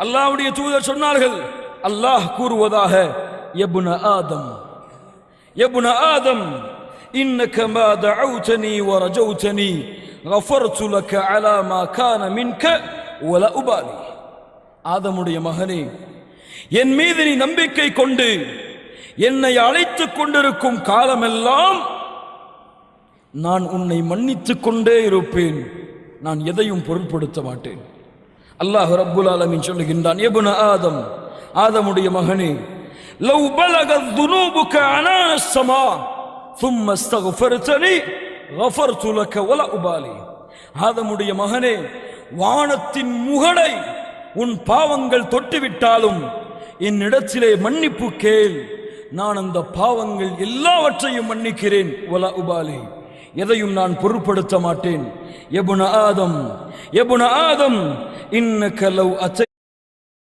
அல்லாஹ்வுடைய தூதர் சொன்னார்கள், அல்லாஹ் கூறுவதாக, யப்ன ஆதம் யப்ன ஆதம் இன்னக மா தஅவுதனி வ ரஜௌதனி கஃபர்து லக அலா மா கான மின்க வலா உபாலி. ஆதமுடைய மகனே, என் மீது நீ நம்பிக்கை கொண்டு என்னை அழைத்துக் கொண்டிருக்கும் காலமெல்லாம் நான் உன்னை மன்னித்துக் கொண்டே இருப்பேன், நான் எதையும் பொருட்படுத்த மாட்டேன். அல்லாஹ் ரப்புல் ஆலமீன் சொல்லுகின்றான், யப்ன ஆதம், ஆதமுடைய மகனே, லவ் பலகத் துனூபுக அனான ஸமா ثم استغفرتني غفرت لك ولا உபாலி. ஆதமுடைய மகனே, வானத்தின் முகடை உன் பாவங்கள் தொட்டுவிட்டாலும் என்னிடத்திலே மன்னிப்பு கேள், நான் அந்த பாவங்கள் எல்லாவற்றையும் மன்னிக்கிறேன். வலா உபாலி, எதையும் நான் பொருட்படுத்த மாட்டேன். யப்ன ஆதம் யப்ன ஆதம் இன்னக லவ்